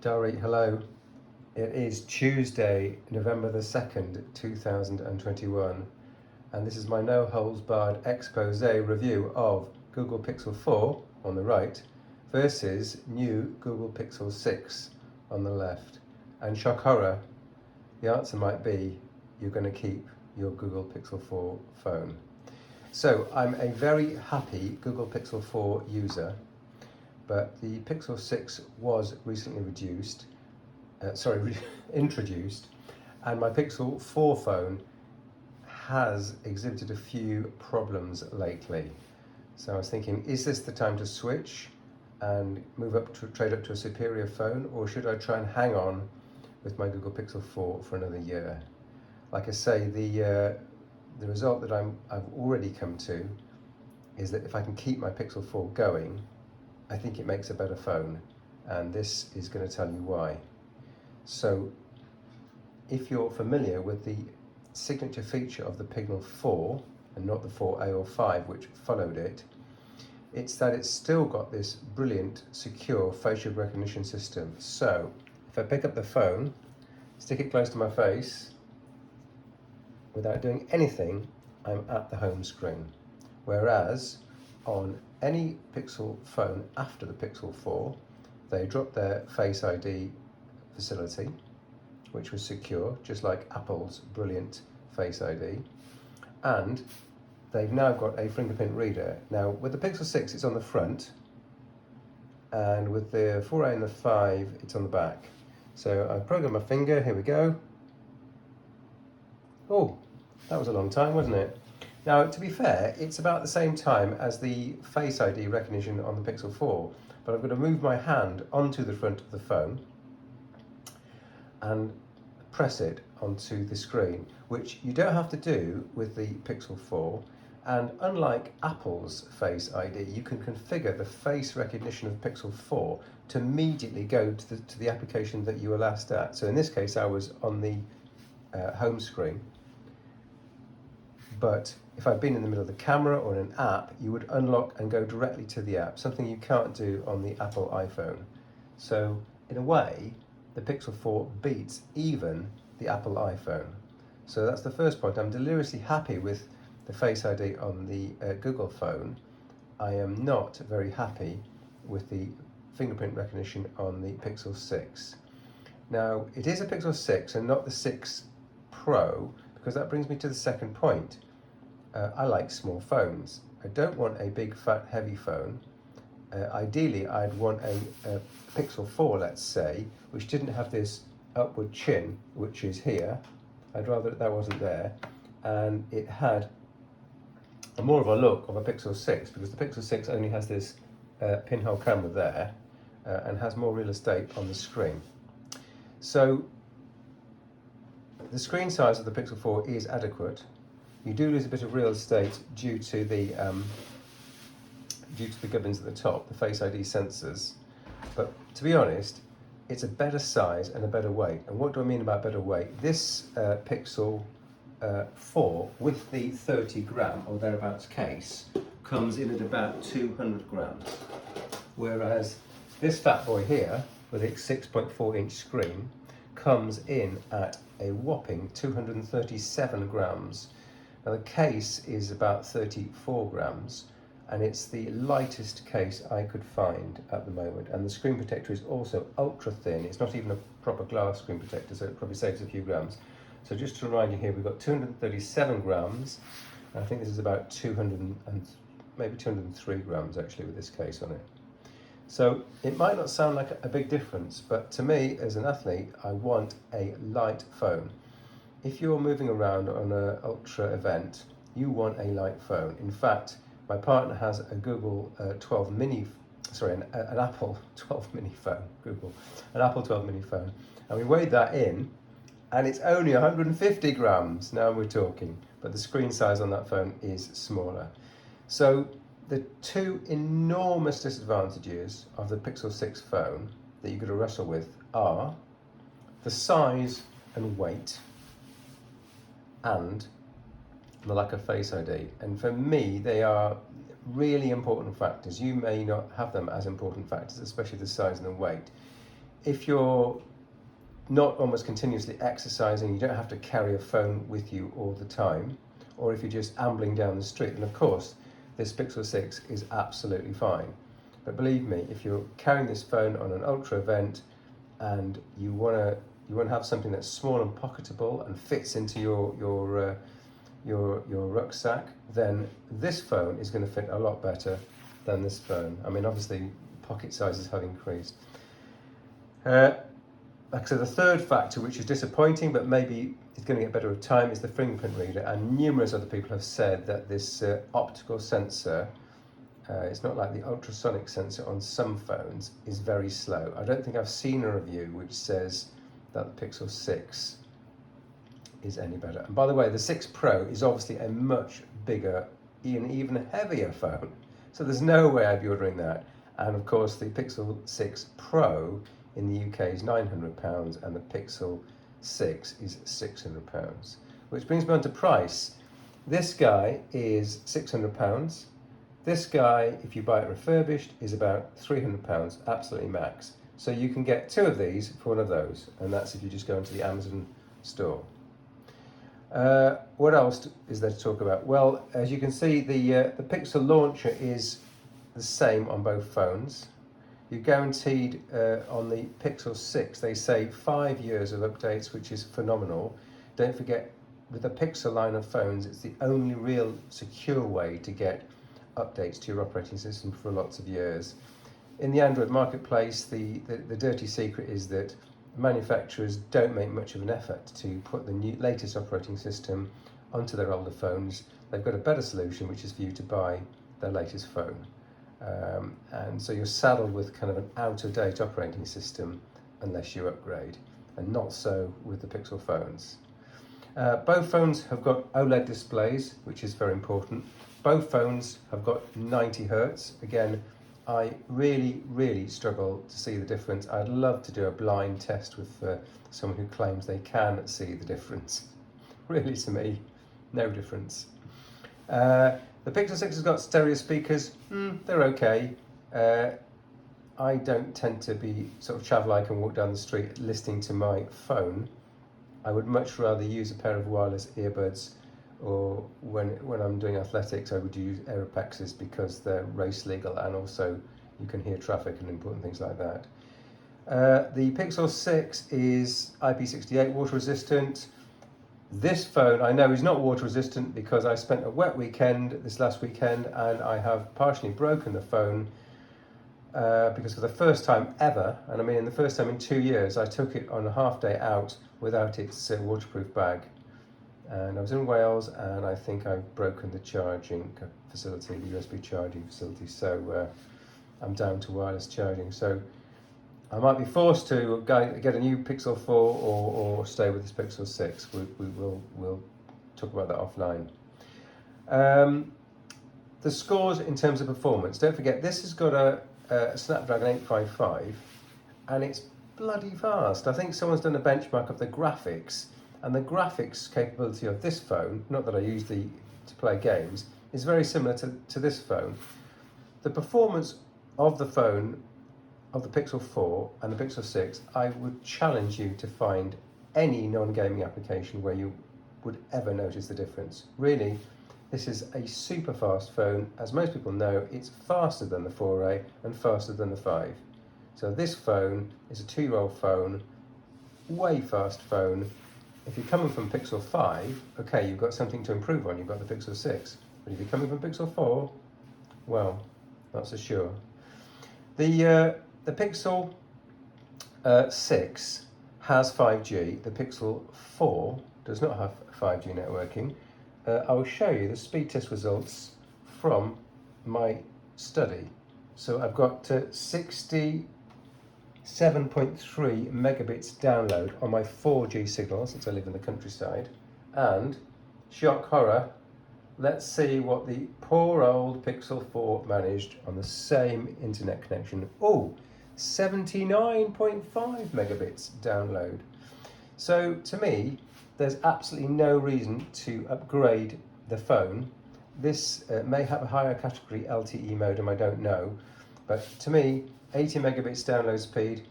Dari, hello. It is Tuesday, November the 2nd, 2021, and this is my no-holds-barred expose review of Google Pixel 4 on the right versus new Google Pixel 6 on the left. And shock horror, the answer might be you're going to keep your Google Pixel 4 phone. So I'm a very happy Google Pixel 4 user, but the Pixel 6 was recently introduced, and my Pixel 4 phone has exhibited a few problems lately. So I was thinking, is this the time to switch and trade up to a superior phone, or should I try and hang on with my Google Pixel 4 for another year? Like I say, the result that I've already come to is that if I can keep my Pixel 4 going, I think it makes a better phone, and this is going to tell you why. So if you're familiar with the signature feature of the Pixel 4 and not the 4a or 5 which followed it, it's that it's still got this brilliant secure facial recognition system. So if I pick up the phone, stick it close to my face, without doing anything, I'm at the home screen. Whereas on any Pixel phone after the Pixel 4, they dropped their Face ID facility, which was secure, just like Apple's brilliant Face ID. And they've now got a Fingerprint Reader. Now, with the Pixel 6, it's on the front, and with the 4a and the 5, it's on the back. So I program my finger, here we go. Oh, that was a long time, wasn't it? Now, to be fair, it's about the same time as the Face ID recognition on the Pixel 4, but I'm going to move my hand onto the front of the phone and press it onto the screen, which you don't have to do with the Pixel 4. And unlike Apple's Face ID, you can configure the face recognition of Pixel 4 to immediately go to the application that you were last at. So in this case, I was on the home screen. But if I'd been in the middle of the camera or in an app, you would unlock and go directly to the app, something you can't do on the Apple iPhone. So in a way, the Pixel 4 beats even the Apple iPhone. So that's the first point. I'm deliriously happy with the Face ID on the Google phone. I am not very happy with the fingerprint recognition on the Pixel 6. Now, it is a Pixel 6 and not the 6 Pro, because that brings me to the second point. I like small phones. I don't want a big, fat, heavy phone. Ideally, I'd want a Pixel 4, let's say, which didn't have this upward chin, which is here. I'd rather that wasn't there. And it had more of a look of a Pixel 6, because the Pixel 6 only has this pinhole camera there and has more real estate on the screen. So the screen size of the Pixel 4 is adequate. You do lose a bit of real estate due to the gubbins at the top, the Face ID sensors. But to be honest, it's a better size and a better weight. And what do I mean about better weight? This Pixel 4 with the 30 gram or thereabouts case comes in at about 200 grams. Whereas this fat boy here with its 6.4 inch screen comes in at a whopping 237 grams. Now the case is about 34 grams, and it's the lightest case I could find at the moment. And the screen protector is also ultra thin. It's not even a proper glass screen protector, so it probably saves a few grams. So just to remind you here, we've got 237 grams. And I think this is about 200 and maybe 203 grams actually with this case on it. So it might not sound like a big difference, but to me as an athlete, I want a light phone. If you're moving around on an ultra event, you want a light phone. In fact, my partner has a Google 12 mini, an Apple 12 mini phone, an Apple 12 mini phone. And we weighed that in, and it's only 150 grams. Now we're talking, but the screen size on that phone is smaller. So the two enormous disadvantages of the Pixel 6 phone that you've got to wrestle with are the size and weight, and the lack of Face ID. And for me, they are really important factors. You may not have them as important factors, especially the size and the weight. if you're not almost continuously exercising, you don't have to carry a phone with you all the time, or if you're just ambling down the street, then of course this Pixel 6 is absolutely fine. But believe me, if you're carrying this phone on an ultra event and you want to have something that's small and pocketable and fits into your rucksack, then this phone is going to fit a lot better than this phone. I mean, obviously pocket sizes have increased. Like I said, the third factor, which is disappointing, but maybe it's going to get better with time, is the fingerprint reader. And numerous other people have said that this optical sensor, it's not like the ultrasonic sensor on some phones, is very slow. I don't think I've seen a review which says that the Pixel 6 is any better. And by the way, the 6 Pro is obviously a much bigger, even heavier phone. So there's no way I'd be ordering that. And of course, the Pixel 6 Pro in the UK is £900 and the Pixel 6 is £600. Which brings me on to price. This guy is £600. This guy, if you buy it refurbished, is about £300, absolutely max. So you can get 2 of these for one of those, and that's if you just go into the Amazon store. What else is there to talk about? Well, as you can see, the Pixel launcher is the same on both phones. You're guaranteed on the Pixel 6, they say 5 years of updates, which is phenomenal. Don't forget, with the Pixel line of phones, it's the only real secure way to get updates to your operating system for lots of years. In the Android marketplace, the dirty secret is that manufacturers don't make much of an effort to put the latest operating system onto their older phones. They've got a better solution, which is for you to buy their latest phone. And so you're saddled with kind of an out-of-date operating system unless you upgrade, and not so with the Pixel phones. Both phones have got OLED displays, which is very important. Both phones have got 90 Hertz. Again, I really struggle to see the difference. I'd love to do a blind test with someone who claims they can see the difference. Really, to me, no difference. The Pixel 6 has got stereo speakers. They're okay. I don't tend to be sort of travel-like and walk down the street listening to my phone. I would much rather use a pair of wireless earbuds, or when I'm doing athletics, I would use AirPods because they're race legal, and also you can hear traffic and important things like that. The Pixel 6 is IP68 water resistant. This phone I know is not water resistant because I spent a wet weekend this last weekend and I have partially broken the phone because for the first time ever, and I mean in the first time in 2 years, I took it on a half day out without its waterproof bag. And I was in Wales and I think I've broken the charging facility, the USB charging facility, so I'm down to wireless charging. So I might be forced to get a new Pixel 4 or stay with this Pixel 6. We'll talk about that offline. The scores in terms of performance. Don't forget, this has got a Snapdragon 855 and it's bloody fast. I think someone's done a benchmark of the graphics, and the graphics capability of this phone, not that I use to play games, is very similar to this phone. The performance of the phone, of the Pixel 4 and the Pixel 6, I would challenge you to find any non-gaming application where you would ever notice the difference. Really, this is a super fast phone. As most people know, it's faster than the 4A and faster than the 5. So this phone is a 2-year-old phone, way fast phone. If you're coming from Pixel 5, okay, you've got something to improve on, you've got the Pixel 6. But if you're coming from Pixel 4, well, not so sure. The Pixel 6 has 5G, the Pixel 4 does not have 5G networking. I will show you the speed test results from my study. So I've got 67.3 megabits download on my 4G signal since I live in the countryside. And, shock horror, let's see what the poor old Pixel 4 managed on the same internet connection. Oh, 79.5 megabits download. So to me, there's absolutely no reason to upgrade the phone. This may have a higher category LTE modem, I don't know. But to me, 80 megabits download speed,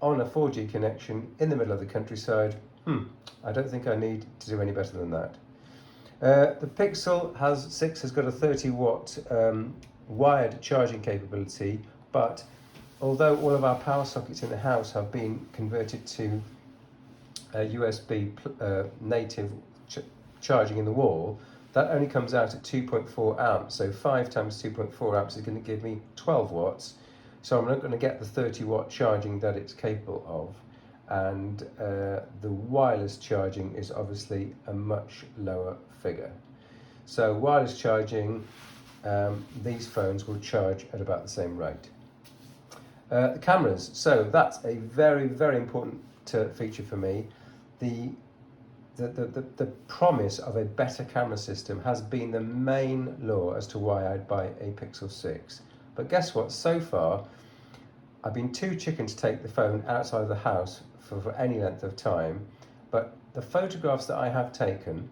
on a 4G connection in the middle of the countryside, I don't think I need to do any better than that. The Pixel 6 has got a 30-watt wired charging capability, but although all of our power sockets in the house have been converted to USB native charging in the wall, that only comes out at 2.4 amps. So 5 times 2.4 amps is going to give me 12 watts. So I'm not going to get the 30-watt charging that it's capable of. And the wireless charging is obviously a much lower figure. So wireless charging, these phones will charge at about the same rate. The cameras, so that's a very, very important feature for me. The promise of a better camera system has been the main law as to why I'd buy a Pixel 6. But guess what? So far, I've been too chicken to take the phone outside of the house for any length of time. But the photographs that I have taken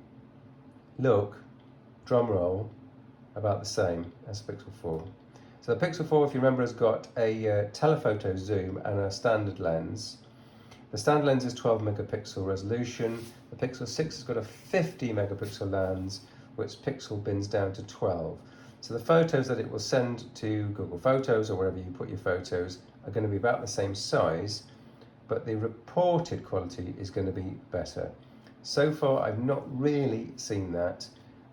look, drum roll, about the same as the Pixel 4. So the Pixel 4, if you remember, has got a telephoto zoom and a standard lens. The standard lens is 12 megapixel resolution. The Pixel 6 has got a 50 megapixel lens, which Pixel bins down to 12. So the photos that it will send to Google Photos or wherever you put your photos are going to be about the same size, but the reported quality is going to be better. So far, I've not really seen that.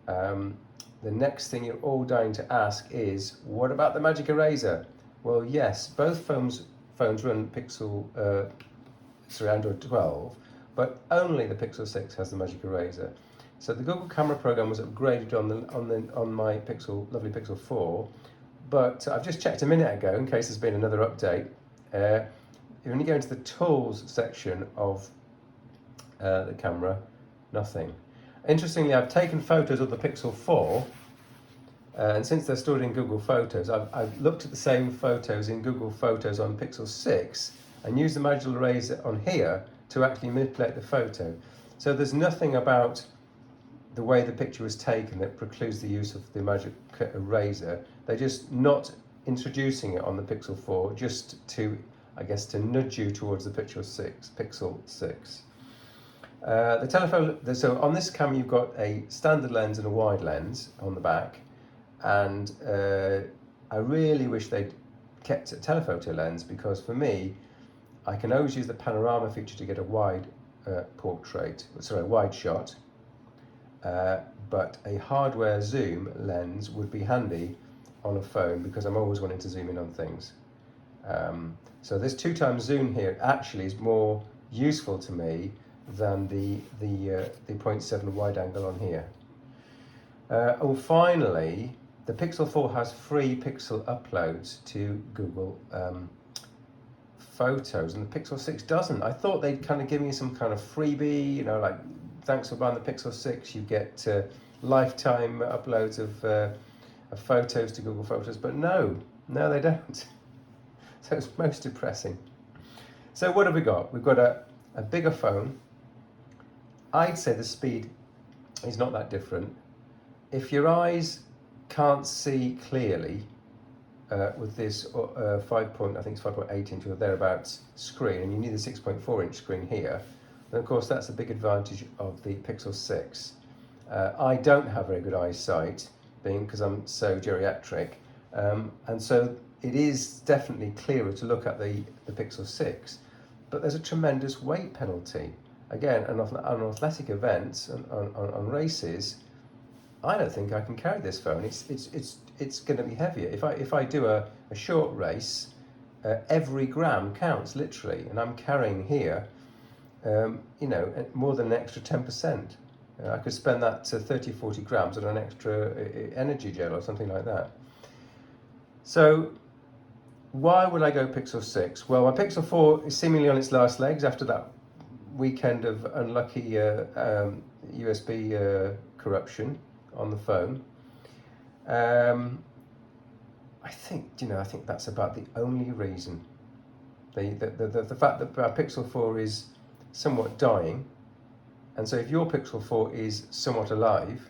The next thing you're all dying to ask is, what about the Magic Eraser? Well, yes, both phones run Android 12, but only the Pixel 6 has the Magic Eraser. So the Google Camera program was upgraded on my lovely Pixel 4, but I've just checked a minute ago in case there's been another update. When you go into the Tools section of the camera, nothing. Interestingly, I've taken photos of the Pixel 4, and since they're stored in Google Photos, I've looked at the same photos in Google Photos on Pixel 6 and used the Magic Eraser on here to actually manipulate the photo. So there's nothing about the way the picture was taken that precludes the use of the Magic Eraser. They're just not introducing it on the Pixel 4 just to, I guess, to nudge you towards the Pixel 6. The telephone, so on this camera you've got a standard lens and a wide lens on the back, and I really wish they'd kept a telephoto lens, because for me, I can always use the panorama feature to get a wide wide shot, but a hardware zoom lens would be handy on a phone because I'm always wanting to zoom in on things. So this 2x zoom here actually is more useful to me than the 0.7 wide angle on here. Finally, the Pixel 4 has free pixel uploads to Google Photos, and the Pixel 6 doesn't. I thought they'd kind of give me some kind of freebie, like, thanks for buying the Pixel 6, you get lifetime uploads of photos to Google Photos, but no, they don't. So it's most depressing. So what have we got? We've got a bigger phone. I'd say the speed is not that different. If your eyes can't see clearly with this 5.8 inch or thereabouts screen, and you need a 6.4 inch screen here, then of course that's a big advantage of the Pixel 6. I don't have very good eyesight, because I'm so geriatric, and so it is definitely clearer to look at the Pixel 6, but there's a tremendous weight penalty. Again, on athletic events, on races, I don't think I can carry this phone. It's going to be heavier. If I do a short race, every gram counts literally, and I'm carrying here, more than an extra 10%. I could spend that to 30-40 grams on an extra energy gel or something like that. So why would I go Pixel 6? Well, my Pixel 4 is seemingly on its last legs after that weekend of unlucky USB corruption on the phone. I think that's about the only reason. The fact that our Pixel 4 is somewhat dying, and so if your Pixel 4 is somewhat alive,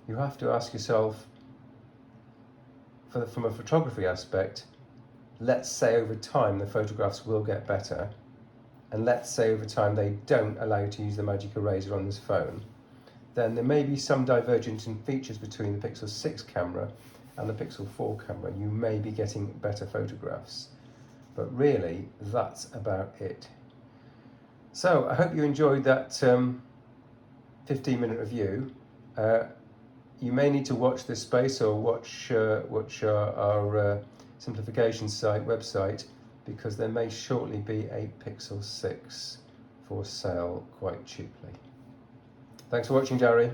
you have to ask yourself, from a photography aspect, let's say over time the photographs will get better, and let's say over time they don't allow you to use the magic eraser on this phone, then there may be some divergence in features between the Pixel 6 camera and the Pixel 4 camera. You may be getting better photographs, but really that's about it. So I hope you enjoyed that 15-minute review. You may need to watch this space or watch our simplification site website, because there may shortly be a Pixel 6 for sale quite cheaply. Thanks for watching, Jerry.